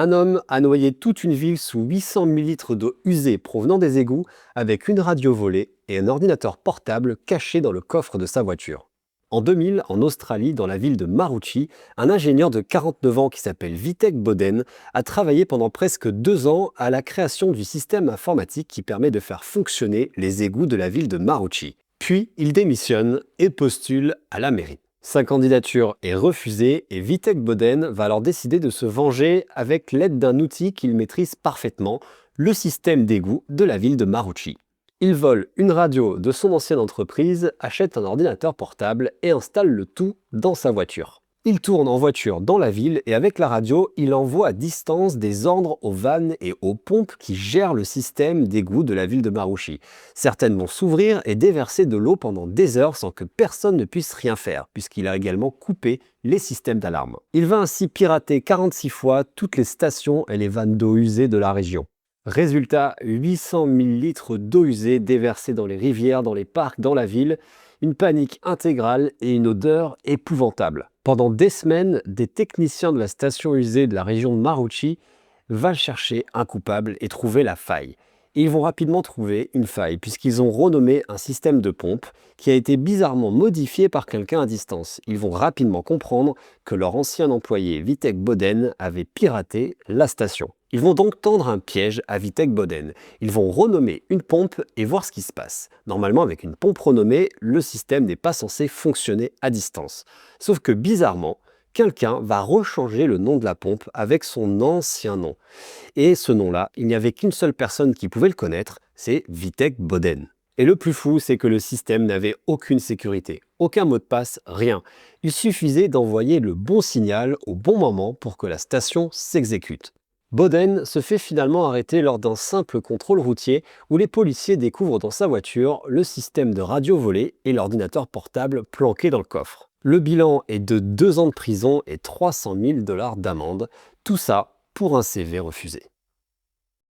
Un homme a noyé toute une ville sous 800 millilitres d'eau usée provenant des égouts avec une radio volée et un ordinateur portable caché dans le coffre de sa voiture. En 2000, en Australie, dans la ville de Maroochydore, un ingénieur de 49 ans qui s'appelle Vitek Boden a travaillé pendant presque 2 ans à la création du système informatique qui permet de faire fonctionner les égouts de la ville de Maroochydore. Puis, il démissionne et postule à la mairie. Sa candidature est refusée et Vitek Boden va alors décider de se venger avec l'aide d'un outil qu'il maîtrise parfaitement, le système d'égout de la ville de Maroochydore. Il vole une radio de son ancienne entreprise, achète un ordinateur portable et installe le tout dans sa voiture. Il tourne en voiture dans la ville et avec la radio, il envoie à distance des ordres aux vannes et aux pompes qui gèrent le système d'égout de la ville de Maroochydore. Certaines vont s'ouvrir et déverser de l'eau pendant des heures sans que personne ne puisse rien faire, puisqu'il a également coupé les systèmes d'alarme. Il va ainsi pirater 46 fois toutes les stations et les vannes d'eau usée de la région. Résultat, 800 000 litres d'eau usée déversés dans les rivières, dans les parcs, dans la ville, une panique intégrale et une odeur épouvantable. Pendant des semaines, des techniciens de la station usée de la région de Maroochydore vont chercher un coupable et trouver la faille. Et ils vont rapidement trouver une faille puisqu'ils ont renommé un système de pompe qui a été bizarrement modifié par quelqu'un à distance. Ils vont rapidement comprendre que leur ancien employé Vitek Boden avait piraté la station. Ils vont donc tendre un piège à Vitek Boden. Ils vont renommer une pompe et voir ce qui se passe. Normalement, avec une pompe renommée, le système n'est pas censé fonctionner à distance. Sauf que bizarrement, quelqu'un va rechanger le nom de la pompe avec son ancien nom. Et ce nom-là, il n'y avait qu'une seule personne qui pouvait le connaître, c'est Vitek Boden. Et le plus fou, c'est que le système n'avait aucune sécurité, aucun mot de passe, rien. Il suffisait d'envoyer le bon signal au bon moment pour que la station s'exécute. Boden se fait finalement arrêter lors d'un simple contrôle routier où les policiers découvrent dans sa voiture le système de radio volé et l'ordinateur portable planqué dans le coffre. Le bilan est de 2 ans de prison et 300 000 $ d'amende, tout ça pour un CV refusé.